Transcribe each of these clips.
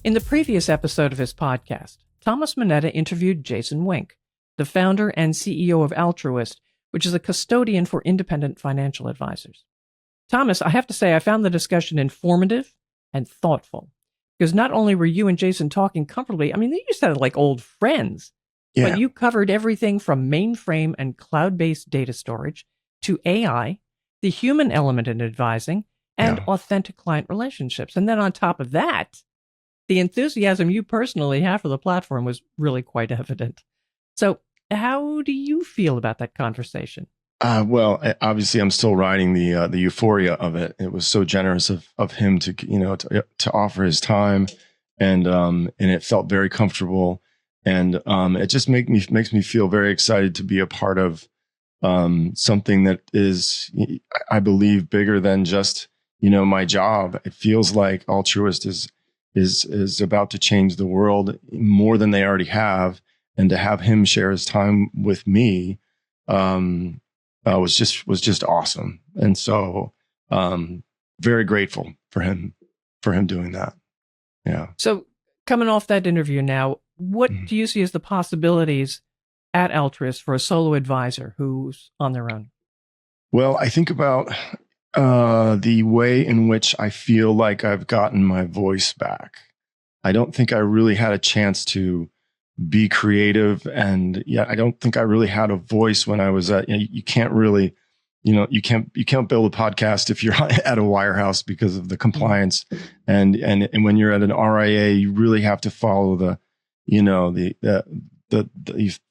In the previous episode of his podcast, Thomas Manetta interviewed Jason Wenk, the founder and CEO of Altruist, which is a custodian for independent financial advisors. Thomas, I have to say, I found the discussion informative and thoughtful, because not only were you and Jason talking comfortably, I mean, you sounded like old friends, but you covered everything from mainframe and cloud-based data storage to AI, the human element in advising, and authentic client relationships. And then on top of that, the enthusiasm you personally have for the platform was really quite evident. So how do you feel about that conversation? Obviously, I'm still riding the euphoria of it. It was so generous of him to offer his time, and it felt very comfortable, and it just makes me feel very excited to be a part of something that is, I believe, bigger than just my job. It feels like Altruist is about to change the world more than they already have, and to have him share his time with me was just awesome. And so very grateful for him doing that. Yeah. So coming off that interview now, what do you see as the possibilities at Altruist for a solo advisor who's on their own? Well, I think about the way in which I feel like I've gotten my voice back. I don't think I really had a chance to be creative, and I don't think I really had a voice when I was at. You can't really, you can't build a podcast if you're at a wirehouse because of the compliance, and when you're at an RIA, you really have to follow you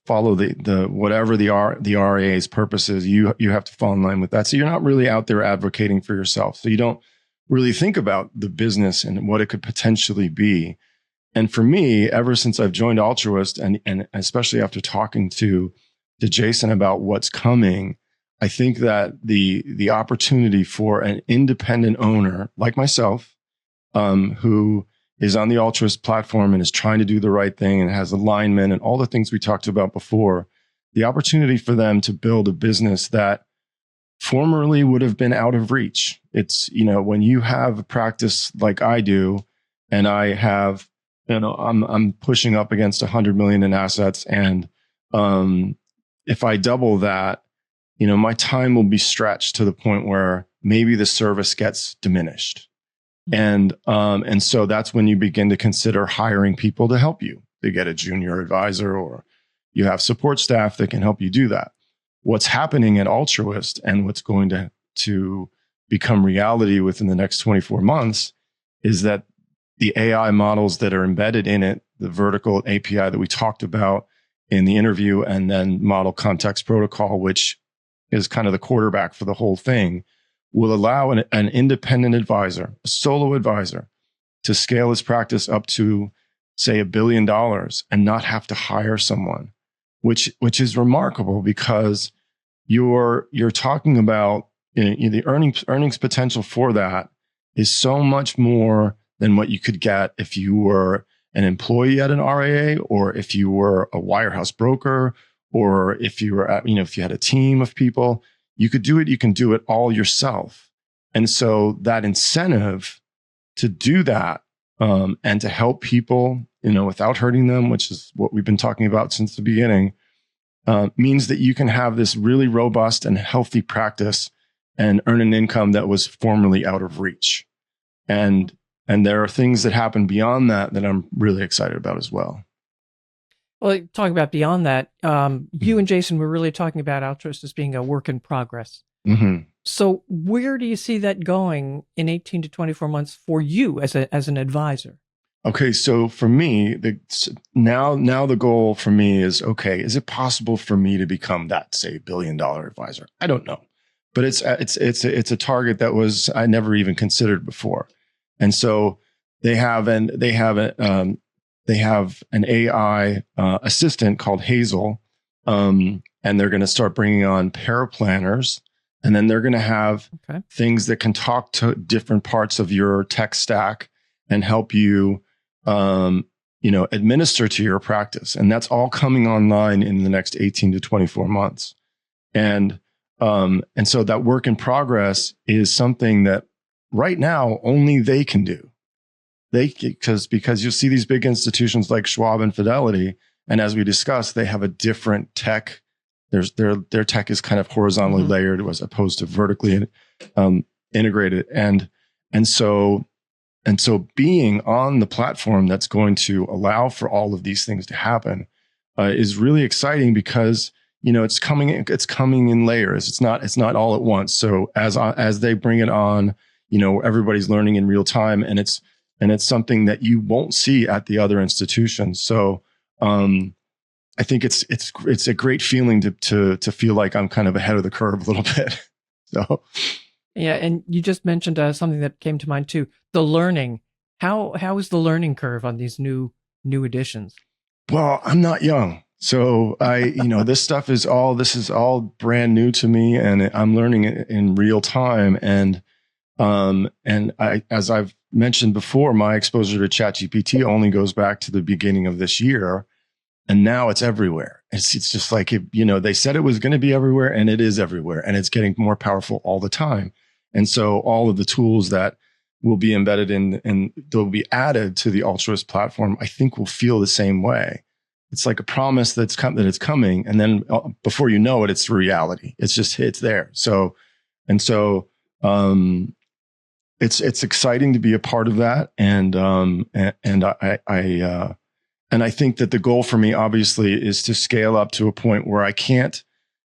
follow the whatever the RIA's purpose is. You have to fall in line with that. So you're not really out there advocating for yourself. So you don't really think about the business and what it could potentially be. And for me, ever since I've joined Altruist, and especially after talking to Jason about what's coming, I think that the opportunity for an independent owner like myself, who is on the Altruist platform and is trying to do the right thing and has alignment and all the things we talked about before, the opportunity for them to build a business that formerly would have been out of reach. It's, when you have a practice like I do, and I have, I'm pushing up against 100 million in assets. And if I double that, my time will be stretched to the point where maybe the service gets diminished. And so that's when you begin to consider hiring people to help you, to get a junior advisor, or you have support staff that can help you do that. What's happening at Altruist, and what's going to become reality within the next 24 months, is that the AI models that are embedded in it, the vertical API that we talked about in the interview, and then model context protocol, which is kind of the quarterback for the whole thing, will allow an independent advisor, a solo advisor, to scale his practice up to, say, $1 billion and not have to hire someone, which is remarkable, because you're talking about the earnings potential for that is so much more than what you could get if you were an employee at an RIA, or if you were a wirehouse broker, or if you were if you had a team of people. You could do it. You can do it all yourself. And so that incentive to do that, and to help people, without hurting them, which is what we've been talking about since the beginning, means that you can have this really robust and healthy practice and earn an income that was formerly out of reach. And there are things that happen beyond that I'm really excited about as well. Well, talking about beyond that, you and Jason were really talking about Altruist as being a work in progress. Mm-hmm. So where do you see that going in 18 to 24 months for you as an advisor? Okay, so for me, now the goal for me is, okay, is it possible for me to become that, say, $1 billion advisor? I don't know, but it's a target that I never even considered before. And so they have an AI assistant called Hazel, and they're going to start bringing on paraplanners, and then they're going to have things that can talk to different parts of your tech stack and help you, administer to your practice. And that's all coming online in the next 18 to 24 months. And so that work in progress is something that right now only they can do. because you'll see these big institutions like Schwab and Fidelity, and as we discussed, they have a different tech. Their tech is kind of horizontally layered as opposed to vertically integrated, and so being on the platform that's going to allow for all of these things to happen is really exciting because it's coming in layers. It's not all at once. So as they bring it on, everybody's learning in real time, and it's something that you won't see at the other institutions. So I think it's a great feeling to feel like I'm kind of ahead of the curve a little bit. So yeah, and you just mentioned something that came to mind too: the learning. How is the learning curve on these new additions? Well, I'm not young. So this is all brand new to me, and I'm learning it in real time. And as I've mentioned before, my exposure to ChatGPT only goes back to the beginning of this year, and now it's everywhere. It's just like, they said it was going to be everywhere, and it is everywhere, and it's getting more powerful all the time. And so all of the tools that will be embedded in and they'll be added to the Altruist platform, I think will feel the same way. It's like a promise that it's coming, and then before you know it, it's reality. It's there. So it's exciting to be a part of that, and I think that the goal for me obviously is to scale up to a point where I can't,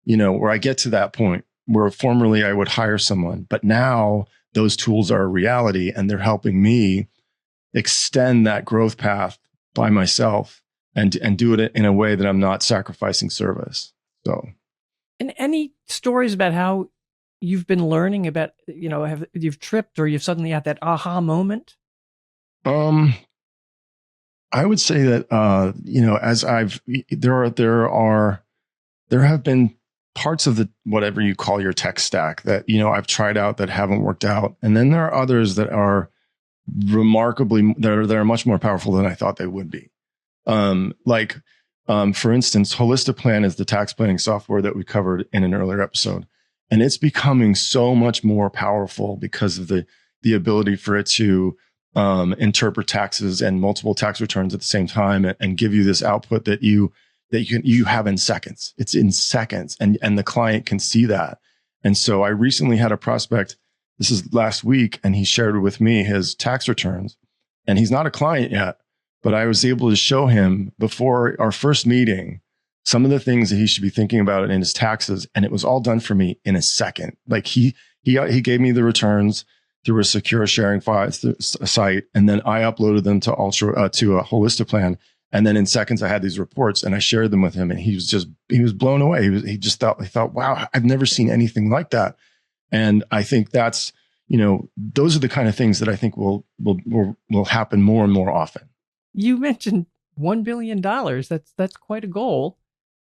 where I get to that point where formerly I would hire someone, but now those tools are a reality, and they're helping me extend that growth path by myself. And do it in a way that I'm not sacrificing service. So, and any stories about how you've been learning about, you've tripped or you've suddenly had that aha moment? I would say that as there have been parts of the whatever you call your tech stack that I've tried out that haven't worked out, and then there are others that are that are much more powerful than I thought they would be. For instance, Holistiplan is the tax planning software that we covered in an earlier episode. And it's becoming so much more powerful because of the ability for it to interpret taxes and multiple tax returns at the same time and give you this output that you have in seconds. It's in seconds, and the client can see that. And so I recently had a prospect, this is last week, and he shared with me his tax returns, and he's not a client yet. But I was able to show him before our first meeting some of the things that he should be thinking about in his taxes, and it was all done for me in a second. Like he gave me the returns through a secure sharing file site, and then I uploaded them to a Holistiplan, and then in seconds I had these reports, and I shared them with him, and he was blown away. He thought, wow, I've never seen anything like that. And I think that's those are the kind of things that I think will happen more and more often. You mentioned $1 billion. That's quite a goal.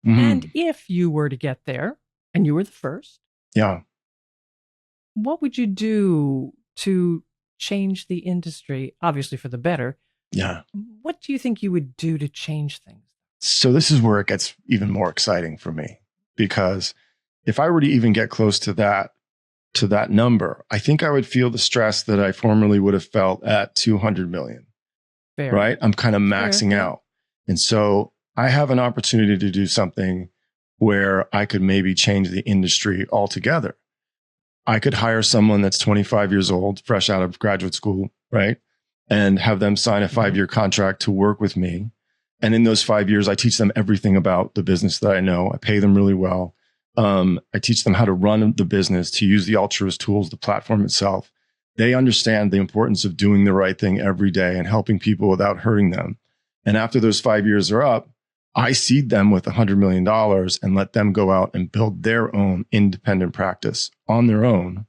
Mm-hmm. And if you were to get there and you were the first, yeah, what would you do to change the industry? Obviously for the better. Yeah. What do you think you would do to change things? So this is where it gets even more exciting for me, because if I were to even get close to that number, I think I would feel the stress that I formerly would have felt at 200 million. Fair. Right? I'm kind of maxing out. And so I have an opportunity to do something where I could maybe change the industry altogether. I could hire someone that's 25 years old, fresh out of graduate school, right? And have them sign a 5-year contract to work with me. And in those 5 years, I teach them everything about the business that I know. I pay them really well. I teach them how to run the business, to use the Altruist tools, the platform itself. They understand the importance of doing the right thing every day and helping people without hurting them. And after those 5 years are up, I seed them with $100 million and let them go out and build their own independent practice on their own.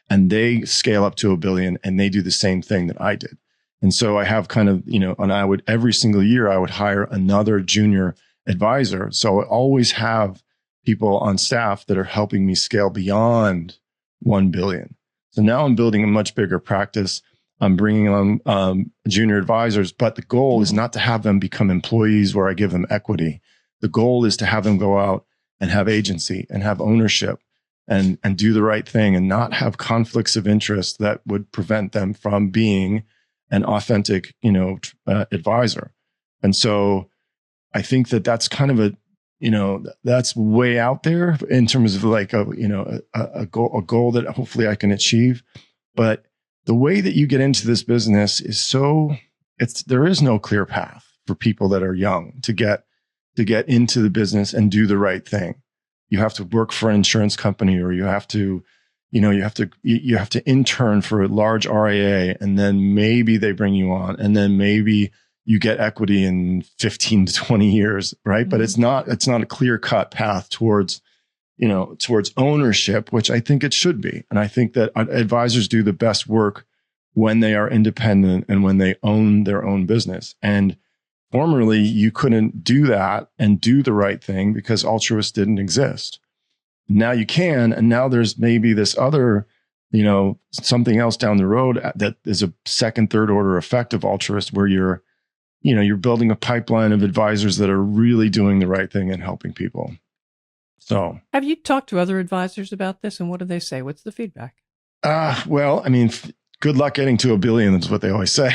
And they scale up to $1 billion, and they do the same thing that I did. And so I have kind of, and every single year I would hire another junior advisor. So I always have people on staff that are helping me scale beyond 1 billion. So now I'm building a much bigger practice. I'm bringing on junior advisors, but the goal is not to have them become employees where I give them equity. The goal is to have them go out and have agency and have ownership and do the right thing and not have conflicts of interest that would prevent them from being and authentic, advisor. And so I think that that's kind of that's way out there in terms of like a goal that hopefully I can achieve. But the way that you get into this business is there is no clear path for people that are young to get into the business and do the right thing. You have to work for an insurance company, or you have to intern for a large RIA, and then maybe they bring you on, and then maybe you get equity in 15 to 20 years, right? Mm-hmm. But it's not a clear-cut path towards ownership, which I think it should be. And I think that advisors do the best work when they are independent and when they own their own business. And formerly, you couldn't do that and do the right thing because Altruist didn't exist. Now you can, and now there's maybe this other, something else down the road that is a second, third order effect of Altruist, where you're building a pipeline of advisors that are really doing the right thing and helping people. So, have you talked to other advisors about this, and what do they say? What's the feedback? Well, I mean, good luck getting to $1 billion is what they always say.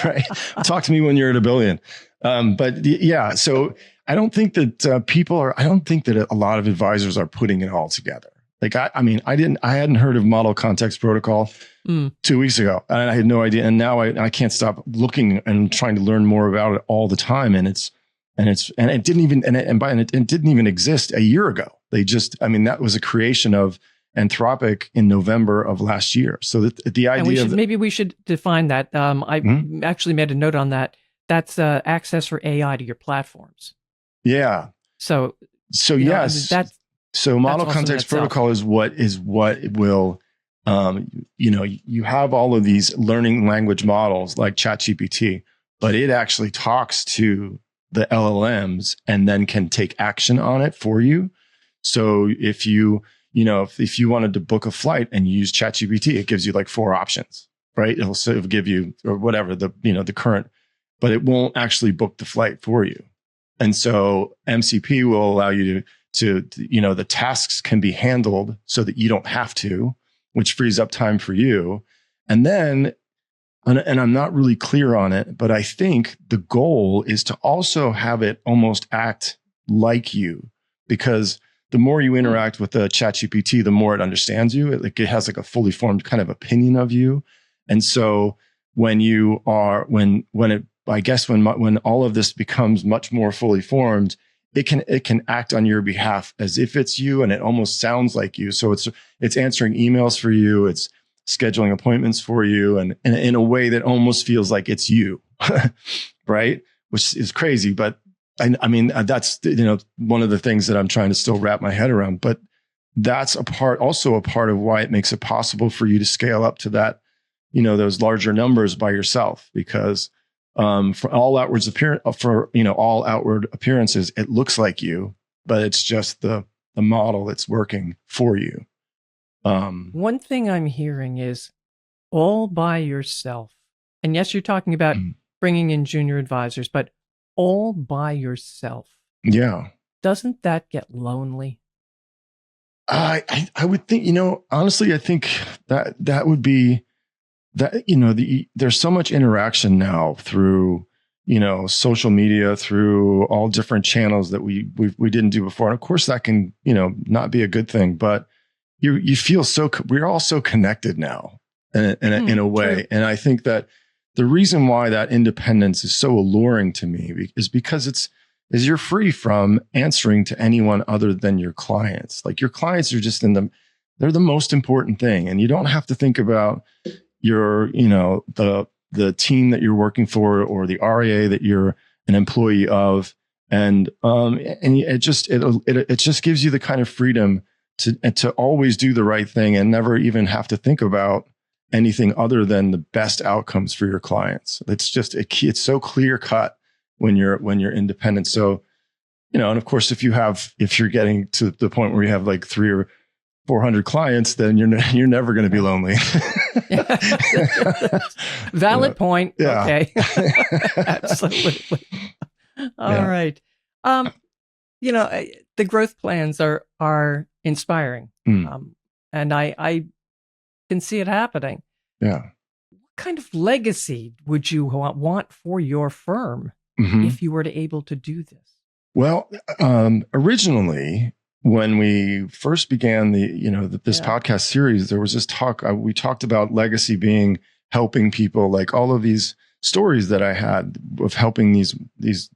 Right? Talk to me when you're at $1 billion. But yeah, so I don't think that I don't think that a lot of advisors are putting it all together. Like, I hadn't heard of model context protocol 2 weeks ago, and I had no idea. And now I can't stop looking and trying to learn more about it all the time. And it didn't even exist a year ago. That was a creation of Anthropic in November of last year. So the idea maybe we should define that. I actually made a note on that. That's access for AI to your platforms. Yeah. So yes. So model context protocol is what it will, you have all of these learning language models like ChatGPT, but it actually talks to the LLMs and then can take action on it for you. So if if you wanted to book a flight and you use ChatGPT, it gives you like 4 options, right? It'll sort of give you, or whatever the current, but it won't actually book the flight for you. And so MCP will allow you to the tasks can be handled so that you don't have to, which frees up time for you. And then, and I'm not really clear on it, but I think the goal is to also have it almost act like you, because the more you interact with the ChatGPT, the more it understands you. It has like a fully formed kind of opinion of you. And so when all of this becomes much more fully formed, it can act on your behalf as if it's you, and it almost sounds like you. So it's answering emails for you, it's scheduling appointments for you, and in a way that almost feels like it's you, right? Which is crazy, but that's one of the things that I'm trying to still wrap my head around. But that's also a part of why it makes it possible for you to scale up to that, those larger numbers by yourself, because for all outward appearances, it looks like you, but it's just the model that's working for you. One thing I'm hearing is all by yourself. And yes, you're talking about bringing in junior advisors, but all by yourself. Yeah. Doesn't that get lonely? I would think, honestly, I think that would be that, there's so much interaction now through, social media, through all different channels that we didn't do before. And of course that can, not be a good thing, but you feel we're all so connected now in a way. True. And I think that the reason why that independence is so alluring to me is because you're free from answering to anyone other than your clients. Like, your clients are just they're the most important thing. And you don't have to think about your, the team that you're working for, or the RIA that you're an employee of. And it just gives you the kind of freedom to always do the right thing and never even have to think about anything other than the best outcomes for your clients. It's so clear cut when you're independent. So, and of course, if you're getting to the point where you have like 300 or 400 clients, then you're never going to be lonely. Valid point. Yeah. Okay. Absolutely. All right. The growth plans are inspiring. And I can see it happening. Yeah. What kind of legacy would you want for your firm if you were to able to do this? Well, originally, when we first began this podcast series, there was this talk. We talked about legacy being helping people, like all of these stories that I had of helping these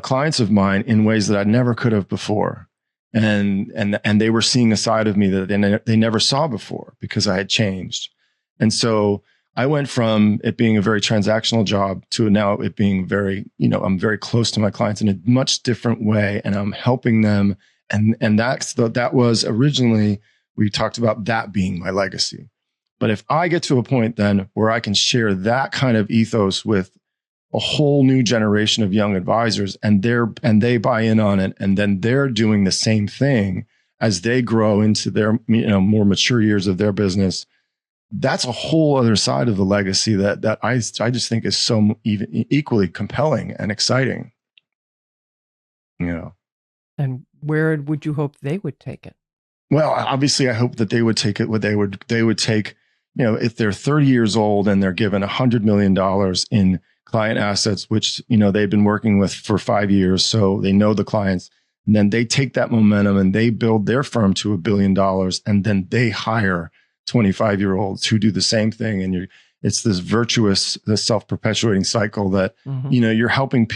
clients of mine in ways that I never could have before, and they were seeing a side of me that they never saw before because I had changed, and so I went from it being a very transactional job to now it being very, I'm very close to my clients in a much different way, and I'm helping them. And that was originally, we talked about that being my legacy. But if I get to a point then where I can share that kind of ethos with a whole new generation of young advisors, and they buy in on it, and then they're doing the same thing as they grow into their more mature years of their business, that's a whole other side of the legacy that I just think is so even equally compelling and exciting. And where would you hope they would take it? Well, obviously I hope that they would take it, they would take, if they're 30 years old and they're given $100 million in client assets, which, they've been working with for 5 years. So they know the clients, and then they take that momentum and they build their firm to $1 billion, and then they hire 25-year-olds who do the same thing. And it's this virtuous, this self-perpetuating cycle that, you're helping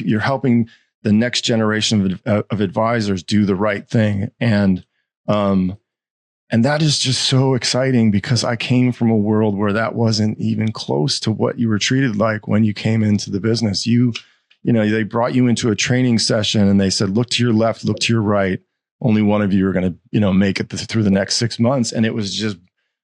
the next generation of advisors do the right thing. And that is just so exciting because I came from a world where that wasn't even close to what you were treated like when you came into the business. They brought you into a training session and they said, look to your left, look to your right. Only one of you are going to, make it through the next 6 months. And it was just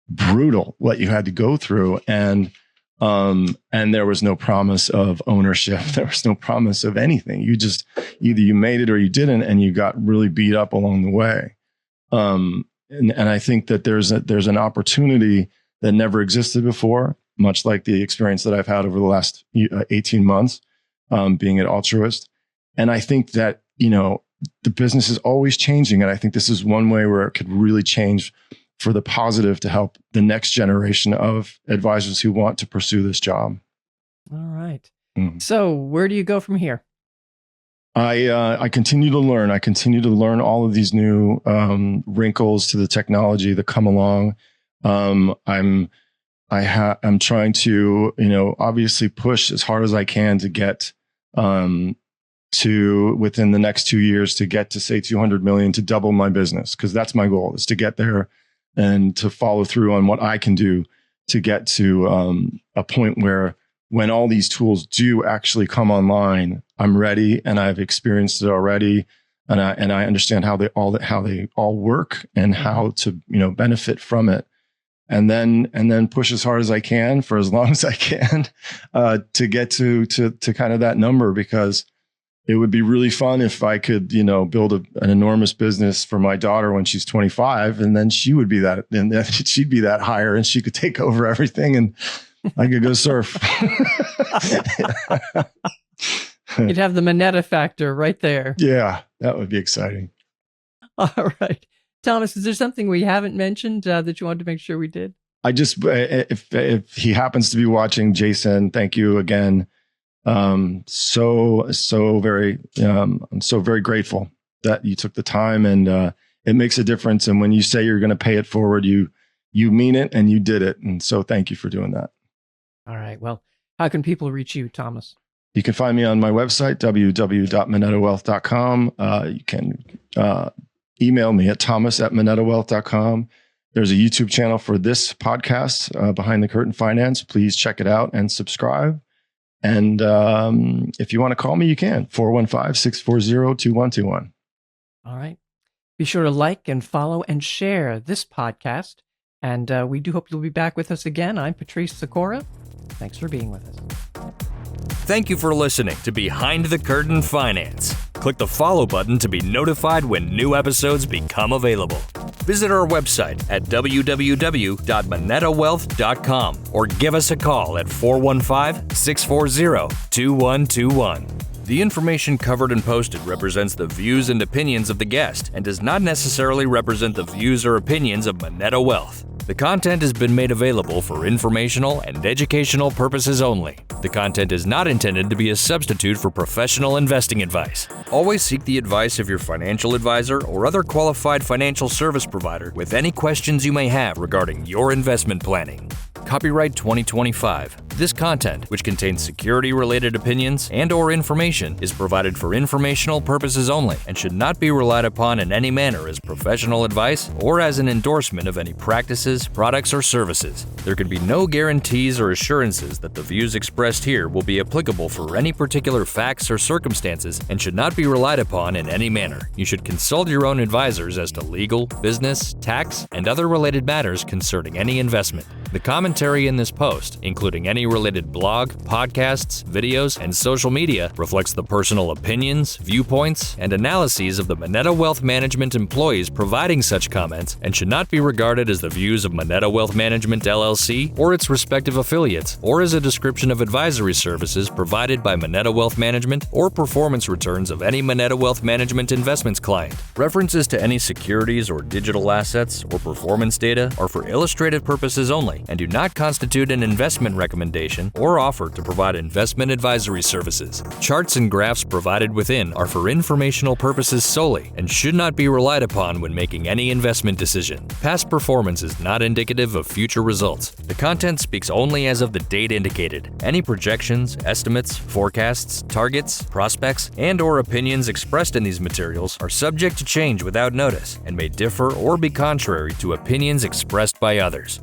brutal what you had to go through. And there was no promise of ownership. There was no promise of anything. You just, either you made it or you didn't, and you got really beat up along the way. And I think that there's an opportunity that never existed before, much like the experience that I've had over the last 18 months, being at Altruist. And I think that, the business is always changing. And I think this is one way where it could really change for the positive to help the next generation of advisors who want to pursue this job. All right. So where do you go from here? I continue to learn. I continue to learn all of these new wrinkles to the technology that come along. I'm trying to, obviously push as hard as I can to get to within the next 2 years to get to say 200 million, to double my business, because that's my goal, is to get there and to follow through on what I can do to get to a point where when all these tools do actually come online, I'm ready and I've experienced it already, and I understand how they all work and how to benefit from it, and then push as hard as I can for as long as I can to get to kind of that number, because it would be really fun if I could, build an enormous business for my daughter when she's 25, and then she'd be that higher, and she could take over everything, and I could go surf. You'd have the Manetta factor right there. Yeah, that would be exciting. All right. Thomas, is there something we haven't mentioned that you wanted to make sure we did? I just, if he happens to be watching, Jason, thank you again. I'm so very grateful that you took the time, and it makes a difference. And when you say you're going to pay it forward, you mean it, and you did it. And so thank you for doing that. All right. Well, how can people reach you, Thomas? You can find me on my website, www.manettawealth.com. You can email me at thomas@manettawealth.com. There's a YouTube channel for this podcast, Behind the Curtain Finance. Please check it out and subscribe. And if you want to call me, you can. 415-640-2121. All right. Be sure to like and follow and share this podcast. And we do hope you'll be back with us again. I'm Patrice Sikora. Thanks for being with us. Thank you for listening to Behind the Curtain Finance. Click the follow button to be notified when new episodes become available. Visit our website at www.manettawealth.com or give us a call at 415-640-2121. The information covered and posted represents the views and opinions of the guest and does not necessarily represent the views or opinions of Manetta Wealth. The content has been made available for informational and educational purposes only. The content is not intended to be a substitute for professional investing advice. Always seek the advice of your financial advisor or other qualified financial service provider with any questions you may have regarding your investment planning. Copyright 2025. This content, which contains security-related opinions and/or information, is provided for informational purposes only and should not be relied upon in any manner as professional advice or as an endorsement of any practices, products, or services. There can be no guarantees or assurances that the views expressed here will be applicable for any particular facts or circumstances and should not be relied upon in any manner. You should consult your own advisors as to legal, business, tax, and other related matters concerning any investment. The commentary in this post, including any related blog, podcasts, videos, and social media, reflects the personal opinions, viewpoints, and analyses of the Manetta Wealth Management employees providing such comments and should not be regarded as the views of Manetta Wealth Management LLC or its respective affiliates, or as a description of advisory services provided by Manetta Wealth Management or performance returns of any Manetta Wealth Management investments client. References to any securities or digital assets or performance data are for illustrative purposes only and do not constitute an investment recommendation or offer to provide investment advisory services. Charts and graphs provided within are for informational purposes solely and should not be relied upon when making any investment decision. Past performance is not indicative of future results. The content speaks only as of the date indicated. Any projections, estimates, forecasts, targets, prospects, and/or opinions expressed in these materials are subject to change without notice and may differ or be contrary to opinions expressed by others.